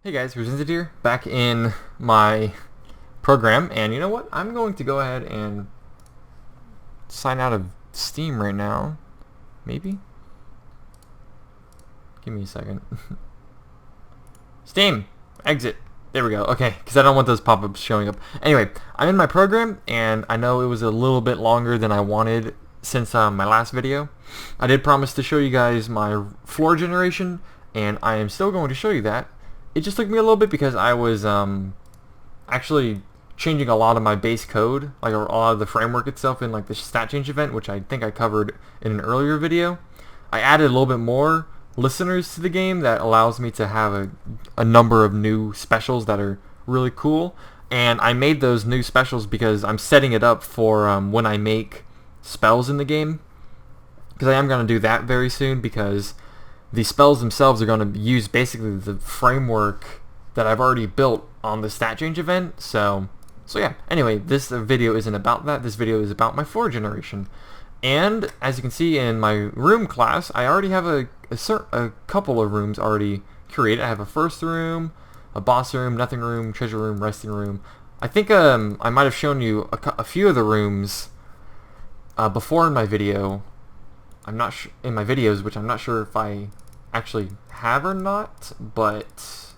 Hey guys, Presented here, back in my program, and you know what? I'm going to go ahead and sign out of Steam right now. Maybe? Give me a second. Steam! Exit! There we go. Okay, because I don't want those pop-ups showing up. Anyway, I'm in my program, and I know it was a little bit longer than I wanted since my last video. I did promise to show you guys my floor generation, and I am still going to show you that. It just took me a little bit because I was actually changing a lot of my base code, like a lot of the framework itself in like the stat change event, which I think I covered in an earlier video. I added a little bit more listeners to the game that allows me to have a number of new specials that are really cool, and I made those new specials because I'm setting it up for when I make spells in the game, because I am going to do that very soon, because the spells themselves are going to use basically the framework that I've already built on the stat change event. So yeah, anyway, this video isn't about that. This video is about my floor generation. And as you can see in my room class, I already have a couple of rooms already created. I have a first room, a boss room, nothing room, treasure room, resting room. I think I might have shown you a few of the rooms before in my video. I'm not sure in my videos, which I'm not sure if I actually have or not, but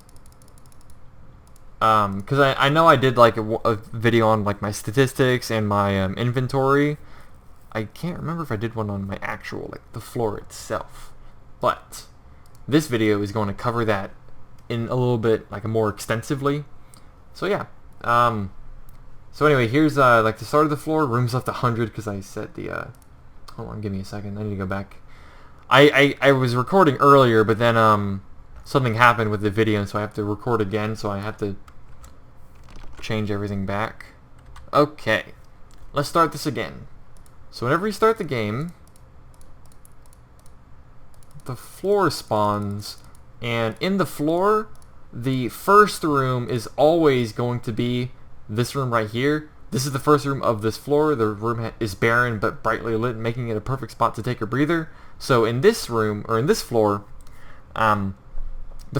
because I know I did like a video on like my statistics and my inventory. I can't remember if I did one on my actual like the floor itself, but this video is going to cover that in a little bit like more extensively. So yeah. So anyway, here's like the start of the floor. Rooms left 100 because I set the hold on, give me a second. I need to go back. I was recording earlier, but then something happened with the video, and so I have to record again, so I have to change everything back. Okay. Let's start this again. So whenever you start the game, the floor spawns, and in the floor, the first room is always going to be this room right here. This is the first room of this floor. The room is barren but brightly lit, making it a perfect spot to take a breather. So in this room, or in this floor, the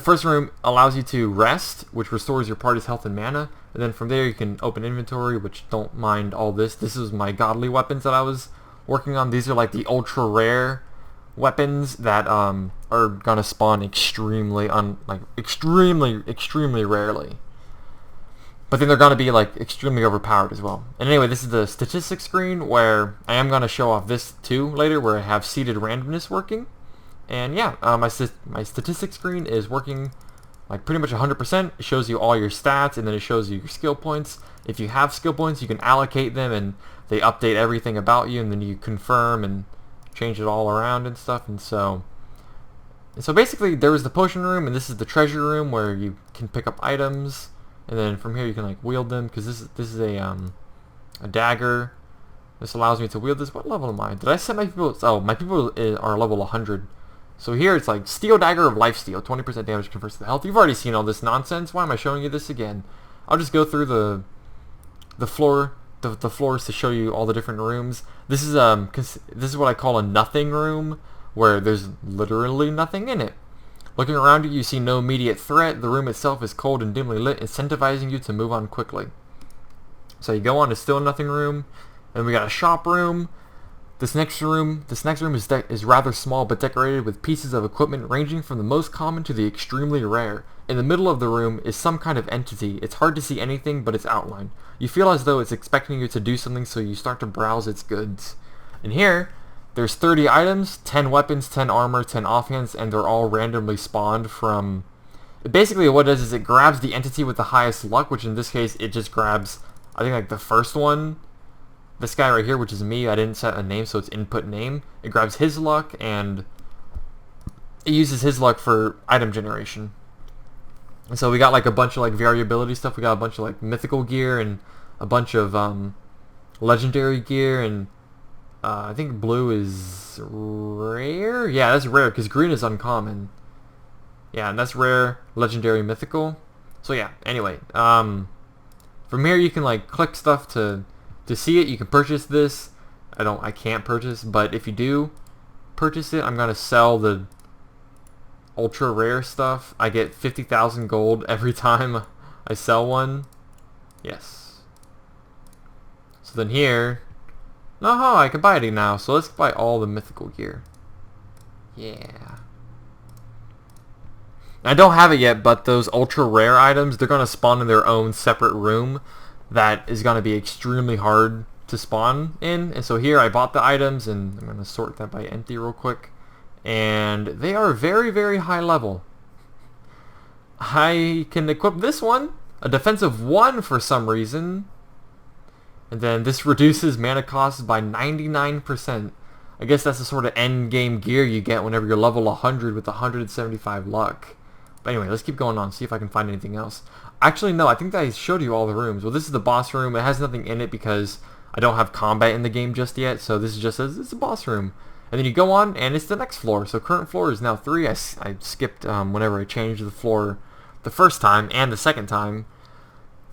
first room allows you to rest, which restores your party's health and mana. And then from there you can open inventory, which don't mind all this. This is my godly weapons that I was working on. These are like the ultra rare weapons that are gonna spawn extremely rarely. But then they're going to be like extremely overpowered as well. And anyway, this is the statistics screen where I am going to show off this too later, where I have seeded randomness working. And yeah, my statistics screen is working like pretty much 100%. It shows you all your stats, and then it shows you your skill points. If you have skill points, you can allocate them, and they update everything about you, and then you confirm and change it all around and stuff. And so basically, there is the potion room, and this is the treasure room where you can pick up items. And then from here you can like wield them, because this is a dagger. This allows me to wield this. What level am I? Did I set my people? Oh, my people are level 100. So here it's like steel dagger of lifesteal, 20% damage converts to the health. You've already seen all this nonsense. Why am I showing you this again? I'll just go through the floors to show you all the different rooms. This is what I call a nothing room, where there's literally nothing in it. Looking around you see no immediate threat. The room itself is cold and dimly lit, incentivizing you to move on quickly. So you go on to still nothing room, and we got a shop room. This next room is rather small but decorated with pieces of equipment ranging from the most common to the extremely rare. In the middle of the room is some kind of entity. It's hard to see anything but its outline. You feel as though it's expecting you to do something, so you start to browse its goods. And here, there's 30 items, 10 weapons, 10 armor, 10 offhands, and they're all randomly spawned from... Basically what it does is it grabs the entity with the highest luck, which in this case it just grabs, I think like the first one. This guy right here, which is me. I didn't set a name, so it's input name. It grabs his luck, and it uses his luck for item generation. And so we got like a bunch of like variability stuff. We got a bunch of like mythical gear and a bunch of legendary gear, and I think blue is rare. Yeah, that's rare because green is uncommon. Yeah, and that's rare, legendary, mythical. So yeah, anyway, from here you can like click stuff to see it. You can purchase this. I can't purchase, but if you do purchase it, I'm gonna sell the ultra rare stuff, I get 50,000 gold every time I sell one. Yes. So then here, I can buy it now. So let's buy all the mythical gear. Yeah. I don't have it yet, but those ultra rare items, they're going to spawn in their own separate room that is going to be extremely hard to spawn in. And so here I bought the items, and I'm going to sort that by empty real quick. And they are very, very high level. I can equip this one, a defensive 1 for some reason. And then this reduces mana costs by 99%. I guess that's the sort of end game gear you get whenever you're level 100 with 175 luck. But anyway, let's keep going on, see if I can find anything else. Actually, no, I think that I showed you all the rooms. Well, this is the boss room. It has nothing in it because I don't have combat in the game just yet, so this is just it's a boss room. And then you go on, and it's the next floor. So current floor is now 3. I skipped whenever I changed the floor the first time and the second time.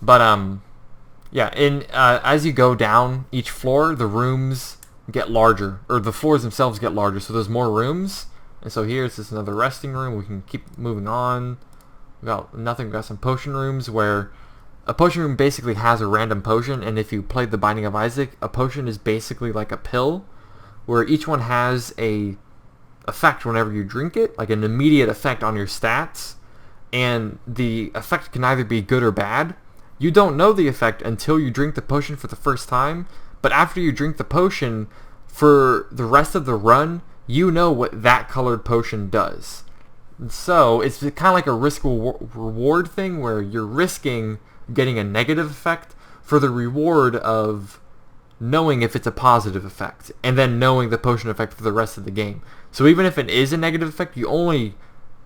But, yeah, as you go down each floor, the rooms get larger, or the floors themselves get larger, so there's more rooms. And so here's just another resting room. We can keep moving on. We got nothing. We got some potion rooms where a potion room basically has a random potion, and if you played the Binding of Isaac, a potion is basically like a pill, where each one has a effect whenever you drink it, like an immediate effect on your stats, and the effect can either be good or bad. You don't know the effect until you drink the potion for the first time, but after you drink the potion, for the rest of the run, you know what that colored potion does. So it's kind of like a risk-reward thing where you're risking getting a negative effect for the reward of knowing if it's a positive effect, and then knowing the potion effect for the rest of the game. So even if it is a negative effect, you only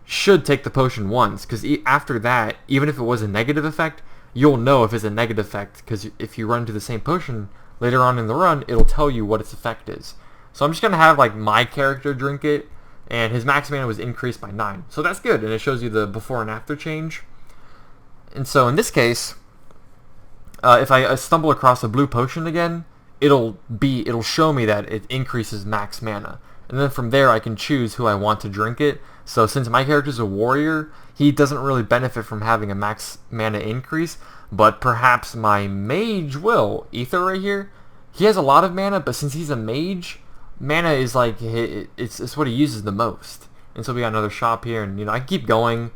should take the potion once, because after that, even if it was a negative effect, you'll know if it's a negative effect, because if you run into the same potion later on in the run, it'll tell you what its effect is. So I'm just going to have like my character drink it, and his max mana was increased by 9. So that's good, and it shows you the before and after change. And so in this case, if I stumble across a blue potion again, it'll show me that it increases max mana. And then from there I can choose who I want to drink it. So since my character's a warrior, he doesn't really benefit from having a max mana increase, but perhaps my mage will. Ether right here, he has a lot of mana, but since he's a mage, mana is like, it's what he uses the most. And so we got another shop here, and I can keep going.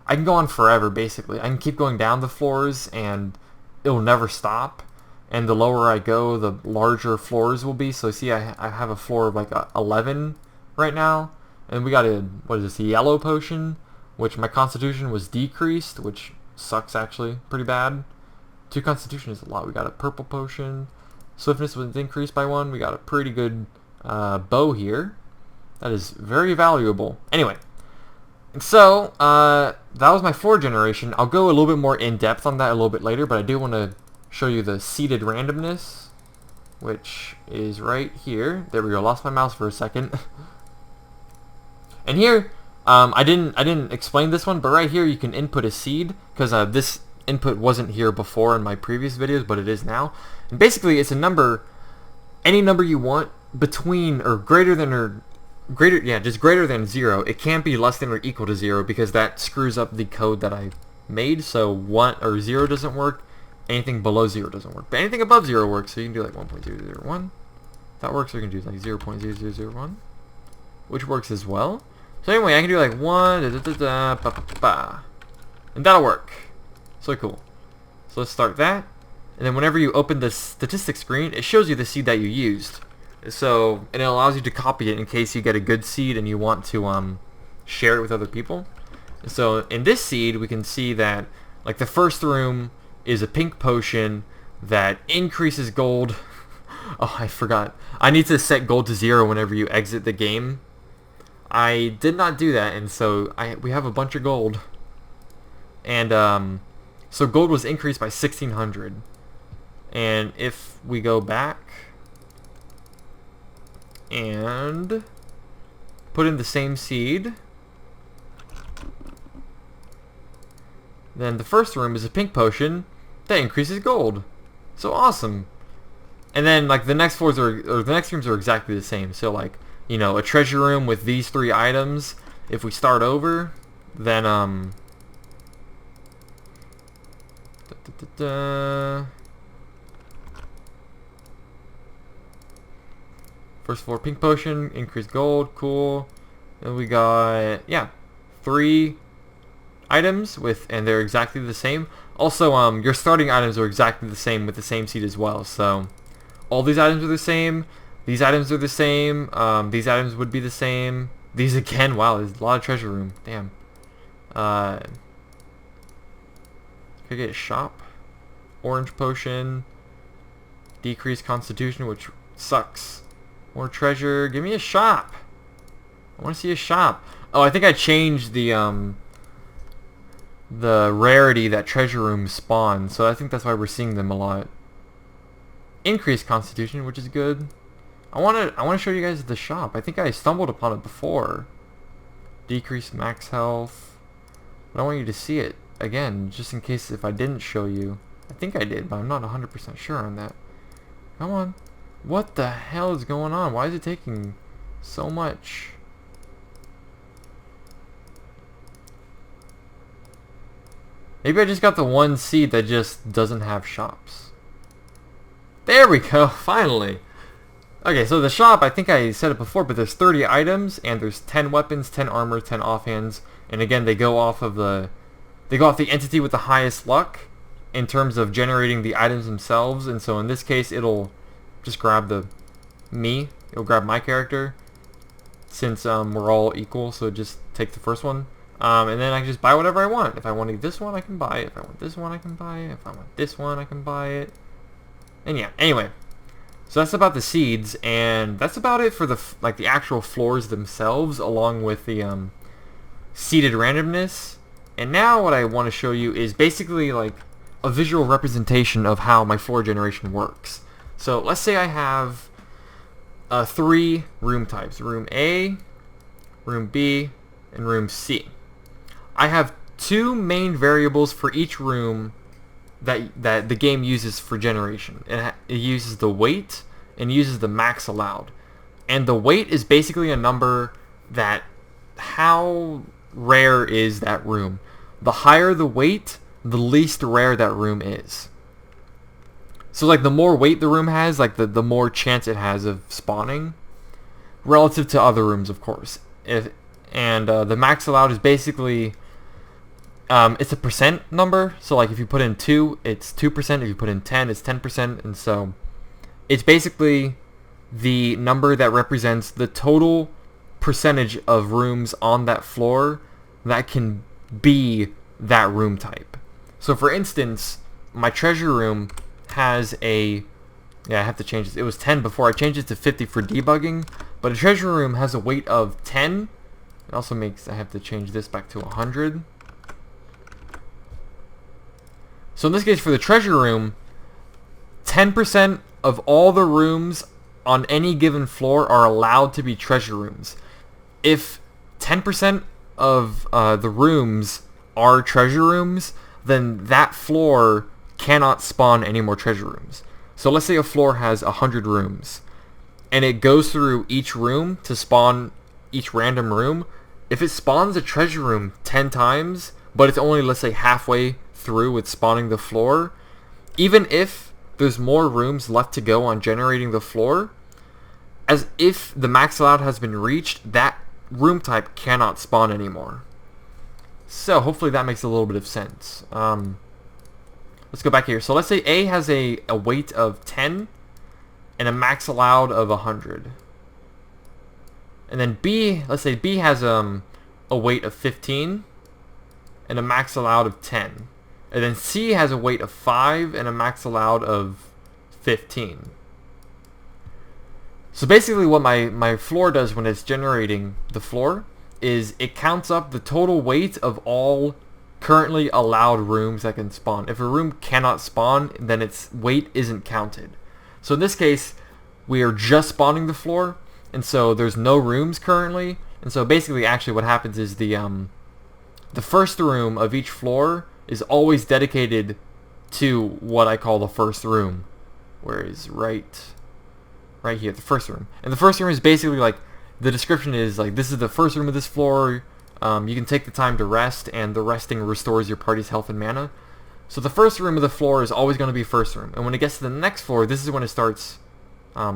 I can go on forever, basically. I can keep going down the floors, and it'll never stop. And the lower I go, the larger floors will be. So see, I have a floor of like 11 right now. And we got a yellow potion, which my constitution was decreased, which sucks actually, pretty bad. 2 constitution is a lot. We got a purple potion. Swiftness was increased by 1. We got a pretty good bow here. That is very valuable. Anyway, so that was my 4 generation. I'll go a little bit more in depth on that a little bit later, but I do want to show you the seeded randomness, which is right here. There we go. Lost my mouse for a second. And here, I didn't explain this one, but right here you can input a seed, because this input wasn't here before in my previous videos, but it is now. And basically, it's a number, any number you want between or greater than just greater than 0. It can't be less than or equal to 0, because that screws up the code that I made. So 1 or 0 doesn't work. Anything below 0 doesn't work, but anything above 0 works. So you can do like 1.001. That works. Or you can do like 0.0001, which works as well. So anyway, I can do like 1, and that'll work. So cool. So let's start that. And then whenever you open the statistics screen, it shows you the seed that you used. So, and it allows you to copy it in case you get a good seed and you want to share it with other people. So in this seed, we can see that like the first room is a pink potion that increases gold. Oh, I forgot. I need to set gold to 0 whenever you exit the game. I did not do that, and so we have a bunch of gold. And so gold was increased by 1,600. And if we go back and put in the same seed, then the first room is a pink potion that increases gold. So awesome. And then like the next floors or the next rooms are exactly the same. So like, a treasure room with these 3 items, if we start over, Then first floor pink potion, increased gold, cool. And we got, yeah, 3 items and they're exactly the same. Also, your starting items are exactly the same with the same seed as well. So all these items are the same. These items are the same. These items would be the same. These again. Wow, there's a lot of treasure room. Damn. Could I get a shop? Orange potion. Decreased constitution, which sucks. More treasure. Give me a shop. I want to see a shop. Oh, I think I changed the rarity that treasure rooms spawn, so I think that's why we're seeing them a lot. Increased constitution, which is good. I want to show you guys the shop. I think I stumbled upon it before. Decreased max health. But I want you to see it again, just in case if I didn't show you. I think I did, but I'm not 100% sure on that. Come on. What the hell is going on? Why is it taking so much? Maybe I just got the one seed that just doesn't have shops. There we go, finally. Okay, so the shop, I think I said it before, but there's 30 items, and there's 10 weapons, 10 armor, 10 offhands, and again, they go off the entity with the highest luck in terms of generating the items themselves, and so in this case, it'll just grab it'll grab my character, since we're all equal, so just take the first one. And then I can just buy whatever I want. If I want this one, I can buy it. If I want this one, I can buy it. If I want this one, I can buy it. And yeah, anyway. So that's about the seeds, and that's about it for the actual floors themselves, along with the seeded randomness. And now what I want to show you is basically like a visual representation of how my floor generation works. So let's say I have 3 room types: room A, room B, and room C. I have 2 main variables for each room that the game uses for generation. It uses the weight and uses the max allowed. And the weight is basically a number that how rare is that room. The higher the weight, the least rare that room is. So like the more weight the room has, like the more chance it has of spawning relative to other rooms, of course. The max allowed is basically it's a percent number, so like if you put in 2, it's 2%, if you put in 10, it's 10%, and so it's basically the number that represents the total percentage of rooms on that floor that can be that room type. So for instance, my treasure room has I have to change this. It was 10 before. I changed it to 50 for debugging, but a treasure room has a weight of 10. It also makes, I have to change this back to 100. So in this case, for the treasure room, 10% of all the rooms on any given floor are allowed to be treasure rooms. If 10% of the rooms are treasure rooms, then that floor cannot spawn any more treasure rooms. So let's say a floor has 100 rooms, and it goes through each room to spawn each random room. If it spawns a treasure room 10 times, but it's only, let's say, halfway through with spawning the floor, even if there's more rooms left to go on generating the floor, as if the max allowed has been reached, that room type cannot spawn anymore. So hopefully that makes a little bit of sense. Let's go back here. So let's say A has a weight of 10 and a max allowed of 100. And then B, let's say B has a weight of 15 and a max allowed of 10. And then C has a weight of 5 and a max allowed of 15. So basically what my floor does when it's generating the floor is it counts up the total weight of all currently allowed rooms that can spawn. If a room cannot spawn, then its weight isn't counted. So in this case, we are just spawning the floor, and so there's no rooms currently. And so basically actually what happens is the first room of each floor is always dedicated to what I call the first room, where is right here, the first room. And the first room is basically like, the description is like, this is the first room of this floor, You can take the time to rest, and the resting restores your party's health and mana. So the first room of the floor is always going to be first room, and when it gets to the next floor, this is when it starts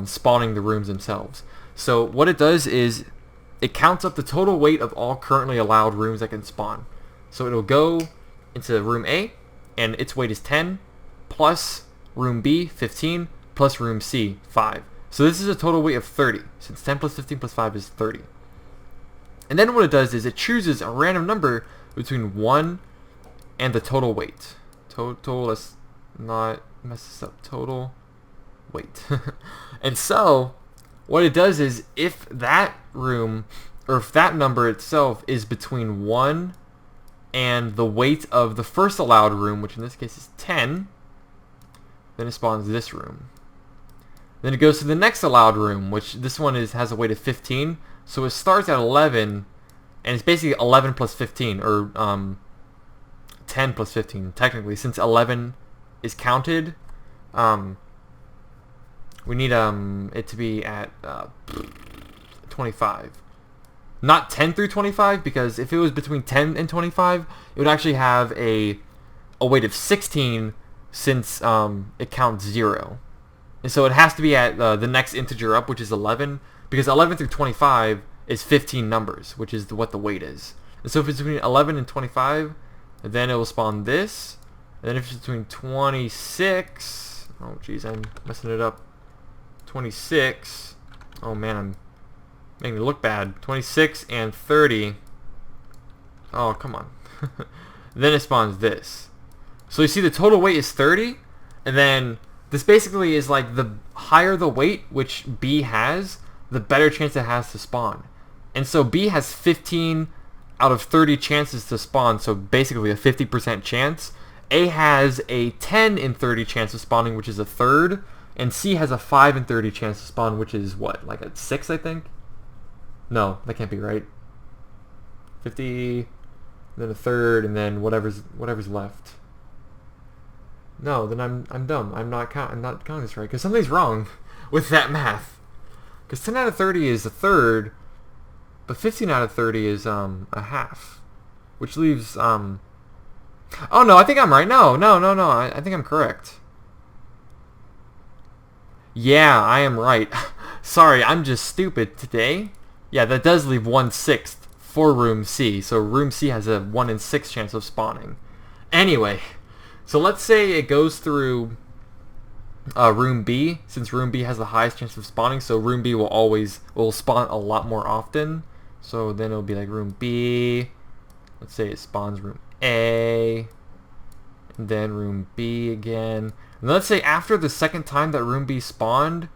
spawning the rooms themselves. So what it does is it counts up the total weight of all currently allowed rooms that can spawn. So it'll go into room A, and its weight is 10, plus room B, 15, plus room C, 5. So this is a total weight of 30, since 10 plus 15 plus 5 is 30. And then what it does is it chooses a random number between 1 and the total weight. Total, let's not mess this up, total weight. And so what it does is if that room, or if that number itself is between 1 and the weight of the first allowed room, which in this case is 10, then it spawns this room. Then it goes to the next allowed room, which this one has a weight of 15. So it starts at 11, and it's basically 11 plus 15, or 10 plus 15, technically, since 11 is counted. We need it to be at 25. Not 10 through 25, because if it was between 10 and 25, it would actually have a weight of 16, since it counts 0. And so it has to be at the next integer up, which is 11, because 11 through 25 is 15 numbers, which is what the weight is. And so if it's between 11 and 25, then it will spawn this. And then if it's between 26, oh geez, I'm messing it up. 26, oh man, I'm making it look bad. 26 and 30, oh come on. Then it spawns this. So you see the total weight is 30, and then this basically is like the higher the weight, which B has, the better chance it has to spawn. And so B has 15 out of 30 chances to spawn, so basically a 50% chance. A has a 10 in 30 chance of spawning, which is a third, and C has a 5 in 30 chance to spawn, which is what, like a 6, I think? No, that can't be right. 50, then a third, and then whatever's left. No, then I'm dumb. I'm not counting this right, because something's wrong with that math. Because 10 out of 30 is a third, but 15 out of 30 is a half, which leaves oh no, I think I'm right. No, I think I'm correct. Yeah, I am right. Sorry, I'm just stupid today. Yeah, that does leave 1/6 for room C. So room C has a 1 in 6 chance of spawning. Anyway, so let's say it goes through room B, since room B has the highest chance of spawning, so room B will spawn a lot more often. So then it'll be like room B, let's say it spawns room A, and then room B again. And let's say after the second time that room B spawned,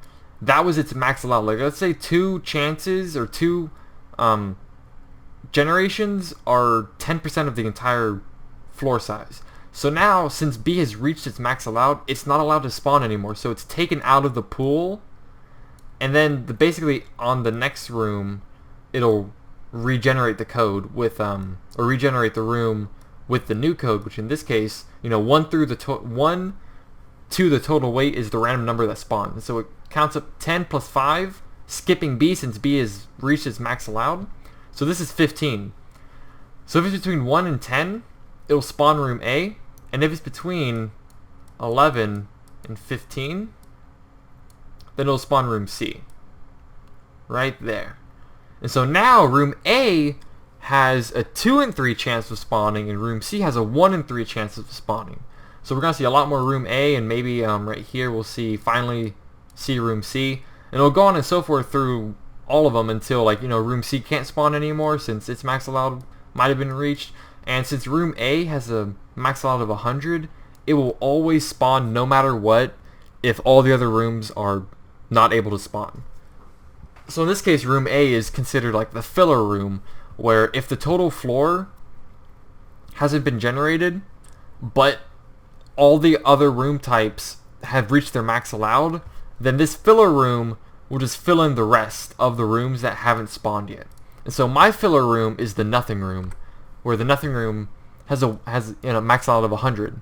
that was its max allowed. Like let's say 2 chances or 2 generations are 10% of the entire floor size. So now, since B has reached its max allowed, it's not allowed to spawn anymore. So it's taken out of the pool, and then basically on the next room, it'll regenerate the code with or regenerate the room with the new code, which in this case, 1 to the total weight is the random number that spawned. And so it counts up 10 plus 5, skipping B since B has reached its max allowed. So this is 15. So if it's between 1 and 10, it'll spawn room A. And if it's between 11 and 15, then it'll spawn room C. Right there. And so now room A has a 2 in 3 chance of spawning, and room C has a 1 in 3 chance of spawning. So we're going to see a lot more room A, and maybe right here we'll finally see room C. And it'll go on and so forth through all of them until room C can't spawn anymore, since its max allowed might have been reached. And since room A has a max allowed of 100, it will always spawn no matter what if all the other rooms are not able to spawn. So in this case, room A is considered like the filler room, where if the total floor hasn't been generated, but all the other room types have reached their max allowed, then this filler room will just fill in the rest of the rooms that haven't spawned yet. And so my filler room is the nothing room, where the nothing room has a max allowed of 100.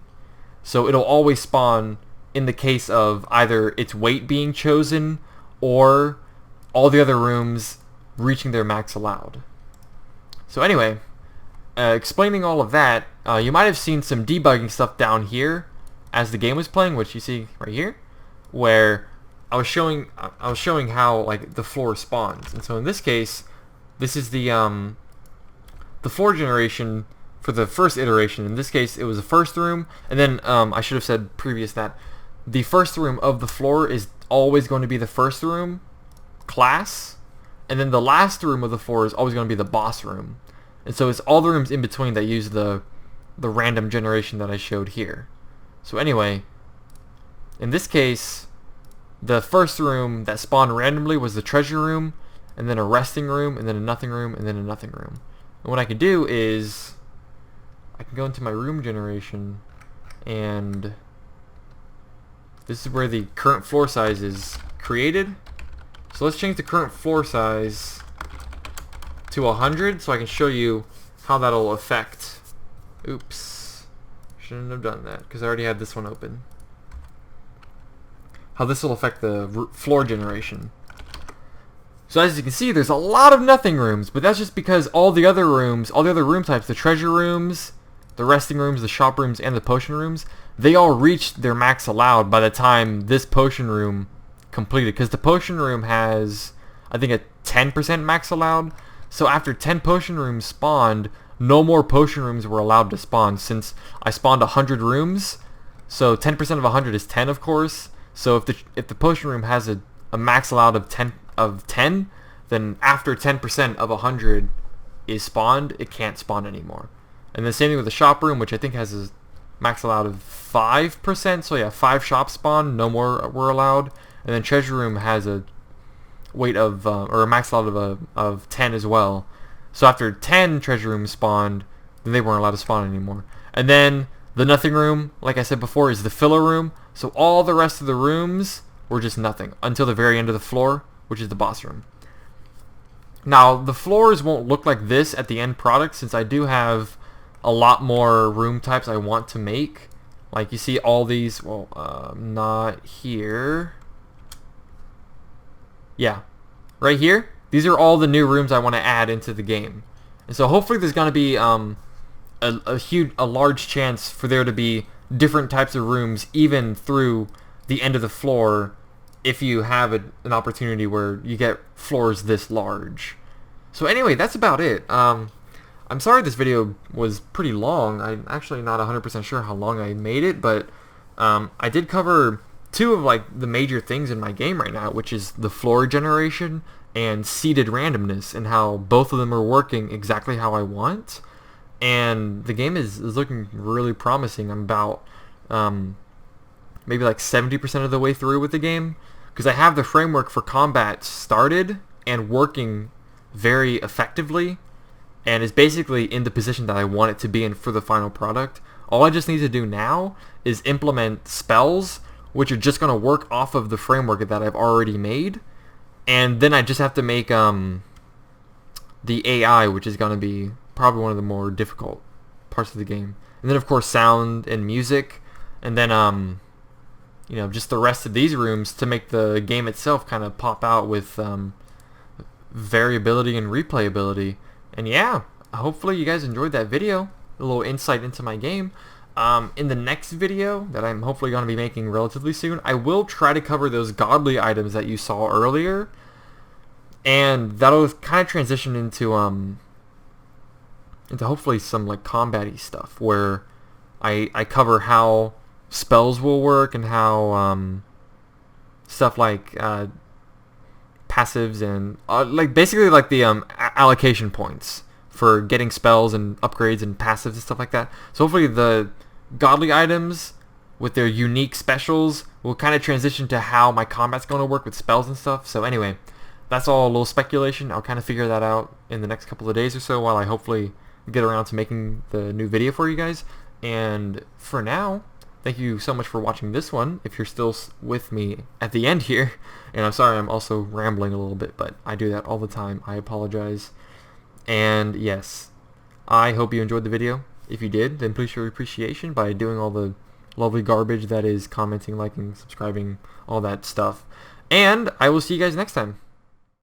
So it'll always spawn in the case of either its weight being chosen or all the other rooms reaching their max allowed. So anyway, explaining all of that, you might have seen some debugging stuff down here as the game was playing, which you see right here, where I was showing how like the floor spawns. And so in this case, this is the floor generation for the first iteration. In this case, it was the first room, and then I should have said previous that the first room of the floor is always going to be the first room class, and then the last room of the floor is always going to be the boss room. And so it's all the rooms in between that use the random generation that I showed here. So anyway, in this case, the first room that spawned randomly was the treasure room, and then a resting room, and then a nothing room, and then a nothing room. And what I can do is I can go into my room generation, and this is where the current floor size is created. So let's change the current floor size to 100 so I can show you how that'll affect. Oops, shouldn't have done that because I already had this one open. How this will affect the floor generation. So as you can see, there's a lot of nothing rooms, but that's just because all the other rooms, all the other room types, the treasure rooms, the resting rooms, the shop rooms, and the potion rooms, they all reached their max allowed by the time this potion room completed. Because the potion room has, I think, a 10% max allowed. So after 10 potion rooms spawned, no more potion rooms were allowed to spawn since I spawned 100 rooms. So 10% of 100 is 10, of course. So if the potion room has a max allowed of 10, then after 10% of 100 is spawned, it can't spawn anymore. And the same thing with the shop room, which I think has a max allowed of 5%. So yeah, 5 shops spawn, no more were allowed. And then treasure room has a weight of or a max allowed of 10 as well. So after 10 treasure rooms spawned, then they weren't allowed to spawn anymore. And then the nothing room, like I said before, is the filler room. So all the rest of the rooms were just nothing until the very end of the floor, which is the boss room. Now the floors won't look like this at the end product since I do have a lot more room types I want to make. Like you see all these, well, not here. Yeah, right here. These are all the new rooms I want to add into the game. And so hopefully there's going to be a large chance for there to be different types of rooms even through the end of the floor if you have an opportunity where you get floors this large. So anyway, that's about it. I'm sorry this video was pretty long. I'm actually not 100% sure how long I made it, but I did cover two of like the major things in my game right now, which is the floor generation and seeded randomness, and how both of them are working exactly how I want. And the game is looking really promising. I'm about maybe like 70% of the way through with the game, because I have the framework for combat started and working very effectively, and is basically in the position that I want it to be in for the final product. All I just need to do now is implement spells, which are just going to work off of the framework that I've already made, and then I just have to make the AI, which is going to be probably one of the more difficult parts of the game. And then of course sound and music, and then you know, just the rest of these rooms to make the game itself kind of pop out with variability and replayability. And yeah, hopefully you guys enjoyed that video, a little insight into my game. In the next video that I'm hopefully going to be making relatively soon, I will try to cover those godly items that you saw earlier, and that'll kind of transition into hopefully some like combat-y stuff where I cover how spells will work and how stuff like passives and like basically like the allocation points for getting spells and upgrades and passives and stuff like that. So hopefully the godly items with their unique specials will kind of transition to how my combat's going to work with spells and stuff. So anyway, that's all a little speculation. I'll kind of figure that out in the next couple of days or so while I hopefully get around to making the new video for you guys. And for now, thank you so much for watching this one, if you're still with me at the end here. And I'm sorry I'm also rambling a little bit, but I do that all the time. I apologize. And yes, I hope you enjoyed the video. If you did, then please show your appreciation by doing all the lovely garbage that is commenting, liking, subscribing, all that stuff. And I will see you guys next time.